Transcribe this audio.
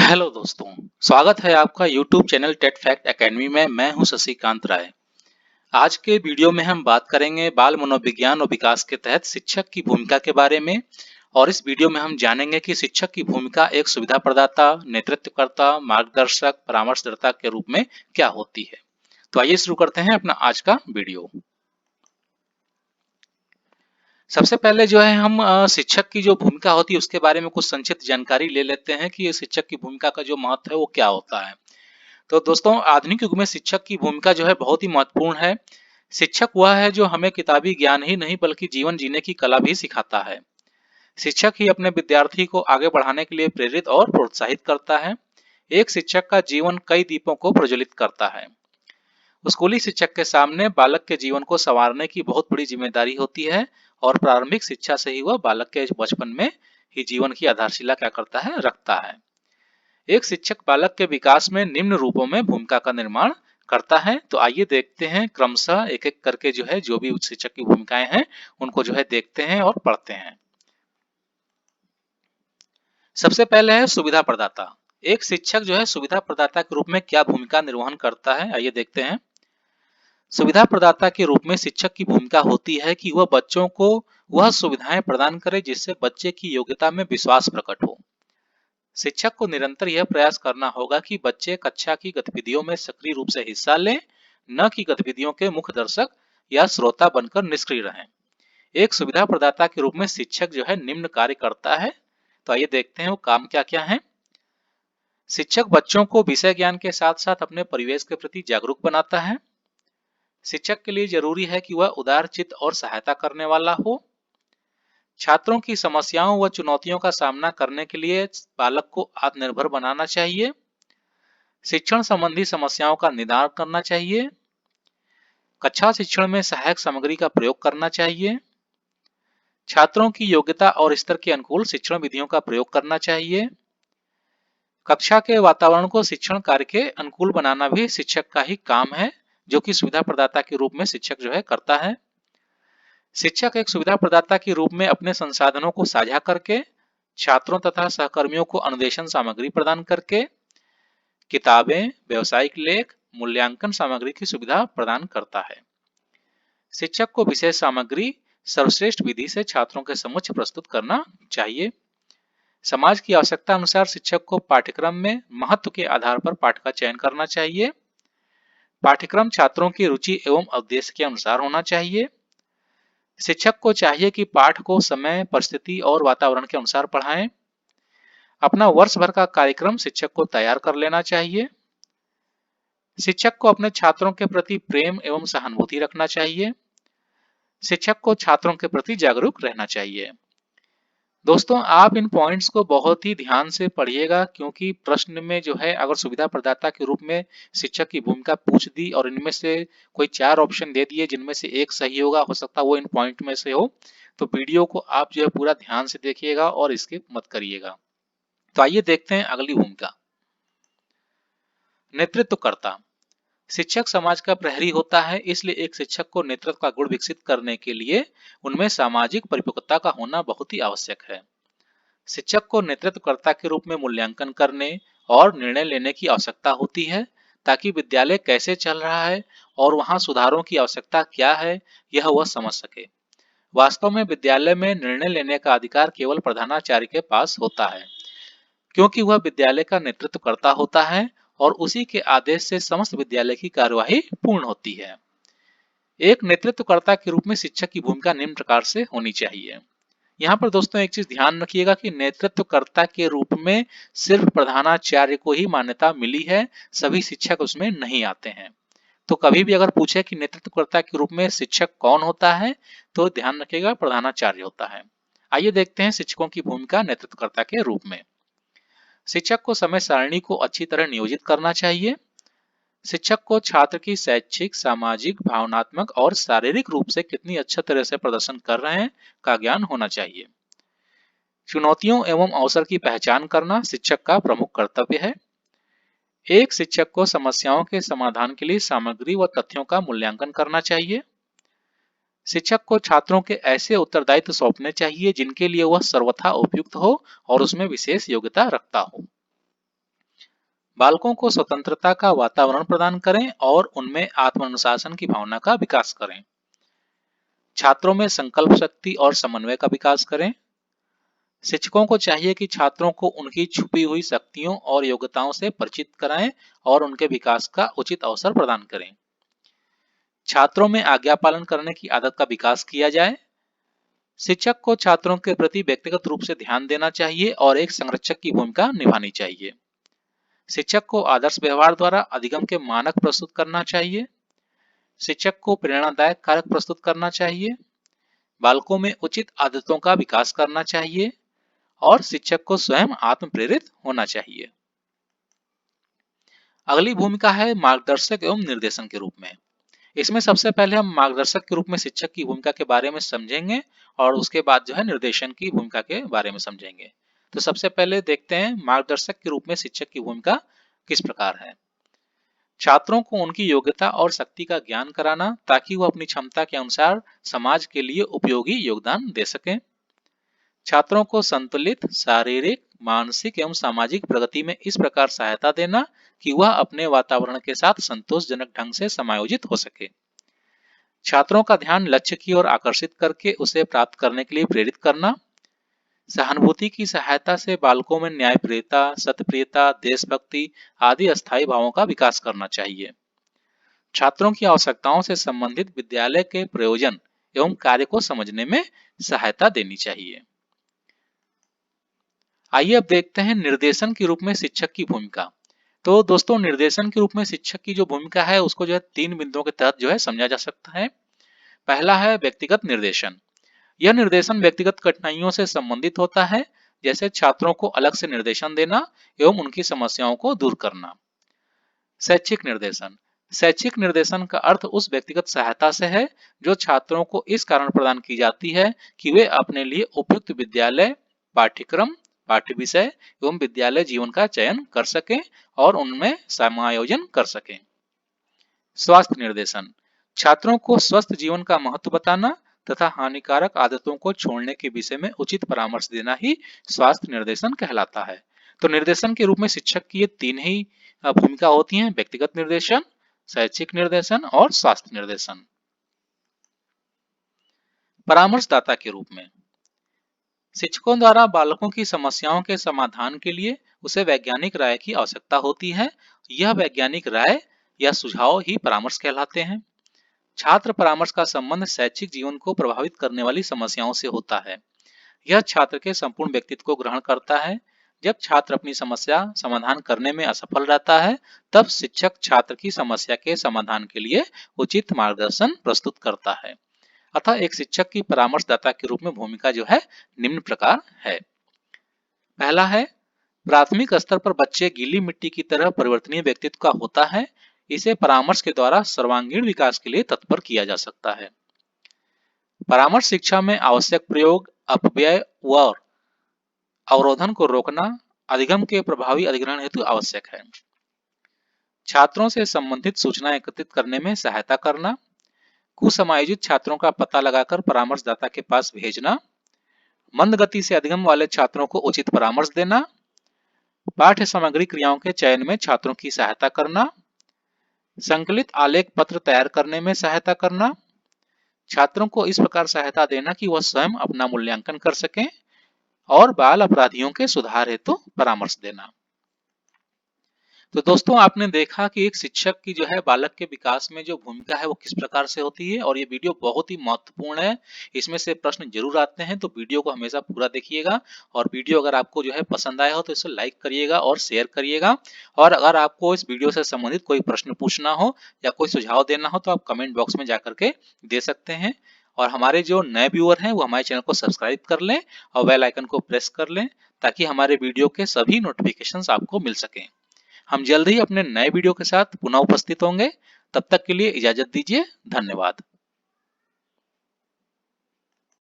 Hello दोस्तों, स्वागत है आपका YouTube चैनल टेट फैक्ट एकेडमी में। मैं हूं शशिकांत राय। आज के वीडियो में हम बात करेंगे बाल मनोविज्ञान और विकास के तहत शिक्षक की भूमिका के बारे में। और इस वीडियो में हम जानेंगे कि शिक्षक की भूमिका एक सुविधा प्रदाता, नेतृत्वकर्ता, मार्गदर्शक, परामर्शदाता के रूप में क्या होती है। तो आइए शुरू करते हैं अपना आज का वीडियो। सबसे पहले जो है हम शिक्षक की जो भूमिका होती है उसके बारे में कुछ संक्षिप्त जानकारी ले लेते हैं कि शिक्षक की भूमिका का जो महत्व है वो क्या होता है। तो दोस्तों, आधुनिक युग में शिक्षक की भूमिका जो है बहुत ही महत्वपूर्ण है। शिक्षक वह है जो हमें किताबी ज्ञान ही नहीं बल्कि जीवन जीने की कला भी सिखाता है। शिक्षक ही अपने विद्यार्थी को आगे बढ़ाने के लिए प्रेरित और प्रोत्साहित करता है। एक शिक्षक का जीवन कई दीपों को प्रज्वलित करता है। स्कूली शिक्षक के सामने बालक के जीवन को संवारने की बहुत बड़ी जिम्मेदारी होती है और प्रारंभिक शिक्षा से ही वह बालक के बचपन में ही जीवन की आधारशिला क्या करता है, रखता है। एक शिक्षक बालक के विकास में निम्न रूपों में भूमिका का निर्माण करता है। तो आइए देखते हैं क्रमशः एक एक करके जो है जो भी उच्च शिक्षक की भूमिकाएं हैं उनको जो है देखते हैं और पढ़ते हैं। सबसे पहले है सुविधा प्रदाता। एक शिक्षक जो है सुविधा प्रदाता के रूप में क्या भूमिका निर्वहन करता है, आइए देखते हैं। सुविधा प्रदाता के रूप में शिक्षक की भूमिका होती है कि वह बच्चों को वह सुविधाएं प्रदान करे जिससे बच्चे की योग्यता में विश्वास प्रकट हो। शिक्षक को निरंतर यह प्रयास करना होगा कि बच्चे कक्षा की गतिविधियों में सक्रिय रूप से हिस्सा लें, न कि गतिविधियों के मुख्य दर्शक या श्रोता बनकर निष्क्रिय रहें। एक सुविधा प्रदाता के रूप में शिक्षक जो है निम्न कार्य करता है। तो आइए देखते हैं वो काम क्या क्या है। शिक्षक बच्चों को विषय ज्ञान के साथ साथ अपने परिवेश के प्रति जागरूक बनाता है। शिक्षक के लिए जरूरी है कि वह उदार चित्त और सहायता करने वाला हो। छात्रों की समस्याओं व चुनौतियों का सामना करने के लिए बालक को आत्मनिर्भर बनाना चाहिए। शिक्षण संबंधी समस्याओं का निदान करना चाहिए। कक्षा शिक्षण में सहायक सामग्री का प्रयोग करना चाहिए। छात्रों की योग्यता और स्तर के अनुकूल शिक्षण विधियों का प्रयोग करना चाहिए। कक्षा के वातावरण को शिक्षण कार्य के अनुकूल बनाना भी शिक्षक का ही काम है, जो कि सुविधा प्रदाता के रूप में शिक्षक जो है करता है। शिक्षक एक सुविधा प्रदाता के रूप में अपने संसाधनों को साझा करके, छात्रों तथा सहकर्मियों को अनुदेशन सामग्री प्रदान करके, किताबें, व्यावसायिक लेख, मूल्यांकन सामग्री की सुविधा प्रदान करता है। शिक्षक को विशेष सामग्री सर्वश्रेष्ठ विधि से छात्रों के समक्ष प्रस्तुत करना चाहिए। समाज की आवश्यकता अनुसार शिक्षक को पाठ्यक्रम में महत्व के आधार पर पाठ का चयन करना चाहिए। पाठ्यक्रम छात्रों की रुचि एवं उद्देश्य के अनुसार होना चाहिए। शिक्षक को चाहिए कि पाठ को समय, परिस्थिति और वातावरण के अनुसार पढ़ाएं। अपना वर्ष भर का कार्यक्रम शिक्षक को तैयार कर लेना चाहिए। शिक्षक को अपने छात्रों के प्रति प्रेम एवं सहानुभूति रखना चाहिए। शिक्षक को छात्रों के प्रति जागरूक रहना चाहिए। दोस्तों, आप इन पॉइंट्स को बहुत ही ध्यान से पढ़िएगा, क्योंकि प्रश्न में जो है अगर सुविधा प्रदाता के रूप में शिक्षक की भूमिका पूछ दी और इनमें से कोई 4 ऑप्शन दे दिए जिनमें से एक सही होगा, हो सकता है वो इन पॉइंट में से हो। तो वीडियो को आप जो है पूरा ध्यान से देखिएगा और स्किप मत करिएगा। तो आइए देखते हैं अगली भूमिका। नेतृत्वकर्ता। शिक्षक समाज का प्रहरी होता है, इसलिए एक शिक्षक को नेतृत्व का गुण विकसित करने के लिए उनमें सामाजिक परिपक्वता का होना बहुत ही आवश्यक है। शिक्षक को नेतृत्वकर्ता के रूप में मूल्यांकन करने और निर्णय लेने की आवश्यकता होती है, ताकि विद्यालय कैसे चल रहा है और वहां सुधारों की आवश्यकता क्या है यह वह समझ सके। वास्तव में विद्यालय में निर्णय लेने का अधिकार केवल प्रधानाचार्य के पास होता है, क्योंकि वह विद्यालय का नेतृत्व करता होता है और उसी के आदेश से समस्त विद्यालय की कार्यवाही पूर्ण होती है। एक नेतृत्वकर्ता के रूप में शिक्षक की भूमिका निम्न प्रकार से होनी चाहिए। यहाँ पर दोस्तों एक चीज ध्यान रखिएगा कि नेतृत्वकर्ता के रूप में सिर्फ प्रधानाचार्य को ही मान्यता मिली है, सभी शिक्षक उसमें नहीं आते हैं। तो कभी भी अगर पूछे कि नेतृत्वकर्ता के रूप में शिक्षक कौन होता है, तो ध्यान रखिएगा प्रधानाचार्य होता है। आइए देखते हैं शिक्षकों की भूमिका नेतृत्वकर्ता के रूप में। शिक्षक को समय सारणी को अच्छी तरह नियोजित करना चाहिए। शिक्षक को छात्र की शैक्षिक, सामाजिक, भावनात्मक और शारीरिक रूप से कितनी अच्छी तरह से प्रदर्शन कर रहे हैं का ज्ञान होना चाहिए। चुनौतियों एवं अवसर की पहचान करना शिक्षक का प्रमुख कर्तव्य है। एक शिक्षक को समस्याओं के समाधान के लिए सामग्री व तथ्यों का मूल्यांकन करना चाहिए। शिक्षक को छात्रों के ऐसे उत्तरदायित्व सौंपने चाहिए जिनके लिए वह सर्वथा उपयुक्त हो और उसमें विशेष योग्यता रखता हो। बालकों को स्वतंत्रता का वातावरण प्रदान करें और उनमें आत्मानुशासन की भावना का विकास करें। छात्रों में संकल्प शक्ति और समन्वय का विकास करें। शिक्षकों को चाहिए कि छात्रों को उनकी छुपी हुई शक्तियों और योग्यताओं से परिचित कराएं और उनके विकास का उचित अवसर प्रदान करें। छात्रों में आज्ञा पालन करने की आदत का विकास किया जाए। शिक्षक को छात्रों के प्रति व्यक्तिगत रूप से ध्यान देना चाहिए और एक संरक्षक की भूमिका निभानी चाहिए। शिक्षक को आदर्श व्यवहार द्वारा अधिगम के मानक प्रस्तुत करना चाहिए। शिक्षक को प्रेरणादायक कारक प्रस्तुत करना चाहिए। बालकों में उचित आदतों का विकास करना चाहिए और शिक्षक को स्वयं आत्म प्रेरित होना चाहिए। अगली भूमिका है मार्गदर्शक एवं निर्देशन के रूप में। इसमें सबसे पहले हम मार्गदर्शक के रूप में शिक्षक की भूमिका के बारे में समझेंगे और उसके बाद जो है निर्देशन की भूमिका के बारे में समझेंगे। तो सबसे पहले देखते हैं मार्गदर्शक के रूप में शिक्षक की भूमिका किस प्रकार है। छात्रों को उनकी योग्यता और शक्ति का ज्ञान कराना ताकि वो अपनी क्षमता के अनुसार समाज के लिए उपयोगी योगदान दे सकें। छात्रों को संतुलित शारीरिक, मानसिक एवं सामाजिक प्रगति में इस प्रकार सहायता देना कि वह अपने वातावरण के साथ संतोषजनक ढंग से समायोजित हो सके। छात्रों का ध्यान लक्ष्य की ओर आकर्षित करके उसे प्राप्त करने के लिए प्रेरित करना। सहानुभूति की सहायता से बालकों में न्यायप्रियता, सत्यप्रियता, देशभक्ति आदि अस्थायी भावों का विकास करना चाहिए। छात्रों की आवश्यकताओं से संबंधित विद्यालय के प्रयोजन एवं कार्य को समझने में सहायता देनी चाहिए। आइए अब देखते हैं निर्देशन के रूप में शिक्षक की भूमिका। तो दोस्तों, निर्देशन के रूप में शिक्षक की जो भूमिका है उसको जो है 3 बिंदुओं के तहत जो है समझा जा सकता है। पहला है व्यक्तिगत निर्देशन। यह निर्देशन व्यक्तिगत कठिनाइयों से संबंधित होता है, जैसे छात्रों को अलग से निर्देशन देना एवं उनकी समस्याओं को दूर करना। शैक्षिक निर्देशन। शैक्षिक निर्देशन का अर्थ उस व्यक्तिगत सहायता से है जो छात्रों को इस कारण प्रदान की जाती है कि वे अपने लिए उपयुक्त विद्यालय, पाठ्यक्रम, पाठ्य विषय एवं विद्यालय जीवन का चयन कर सकें और उनमें समायोजन कर सकें। स्वास्थ्य निर्देशन। छात्रों को स्वस्थ जीवन का महत्व बताना तथा हानिकारक आदतों को छोड़ने के विषय में उचित परामर्श देना ही स्वास्थ्य निर्देशन कहलाता है। तो निर्देशन के रूप में शिक्षक की ये 3 ही भूमिका होती हैं: व्यक्तिगत निर्देशन, शैक्षिक निर्देशन और स्वास्थ्य निर्देशन। परामर्शदाता के रूप में शिक्षकों द्वारा बालकों की समस्याओं के समाधान के लिए उसे वैज्ञानिक राय की आवश्यकता होती है। यह वैज्ञानिक राय या सुझाव ही परामर्श कहलाते हैं। छात्र परामर्श का संबंध शैक्षिक जीवन को प्रभावित करने वाली समस्याओं से होता है। यह छात्र के संपूर्ण व्यक्तित्व को ग्रहण करता है। जब छात्र अपनी समस्या समाधान करने में असफल रहता है, तब शिक्षक छात्र की समस्या के समाधान के लिए उचित मार्गदर्शन प्रस्तुत करता है। अतः एक शिक्षक की परामर्शदाता के रूप में भूमिका जो है निम्न प्रकार है। पहला है, प्राथमिक स्तर पर बच्चे गीली मिट्टी की तरह परिवर्तनीय व्यक्तित्व का होता है। इसे परामर्श के द्वारा सर्वांगीण विकास के लिए तत्पर किया जा सकता है। परामर्श शिक्षा में आवश्यक प्रयोग, अपव्यय व अवरोधन को रोकना अधिगम के प्रभावी अधिग्रहण हेतु आवश्यक है। छात्रों से संबंधित सूचना एकत्रित करने में सहायता करना, कुसमायोजित छात्रों का पता लगाकर परामर्शदाता के पास भेजना, मंद गति से अधिगम वाले छात्रों को उचित परामर्श देना, पाठ्य सामग्री क्रियाओं के चयन में छात्रों की सहायता करना, संकलित आलेख पत्र तैयार करने में सहायता करना, छात्रों को इस प्रकार सहायता देना कि वह स्वयं अपना मूल्यांकन कर सकें और बाल अपराधियों के सुधार हेतु परामर्श देना। तो दोस्तों, आपने देखा कि एक शिक्षक की जो है बालक के विकास में जो भूमिका है वो किस प्रकार से होती है और ये वीडियो बहुत ही महत्वपूर्ण है। इसमें से प्रश्न जरूर आते हैं, तो वीडियो को हमेशा पूरा देखिएगा। और वीडियो अगर आपको जो है पसंद आया हो तो इसे लाइक करिएगा और शेयर करिएगा। और अगर आपको इस वीडियो से संबंधित कोई प्रश्न पूछना हो या कोई सुझाव देना हो तो आप कमेंट बॉक्स में जाकर के दे सकते हैं। और हमारे जो नए व्यूअर हैं वो हमारे चैनल को सब्सक्राइब कर लें और बेल आइकन को प्रेस कर लें ताकि हमारे वीडियो के सभी नोटिफिकेशंस आपको मिल सकें। हम जल्द ही अपने नए वीडियो के साथ पुनः उपस्थित होंगे। तब तक के लिए इजाजत दीजिए। धन्यवाद।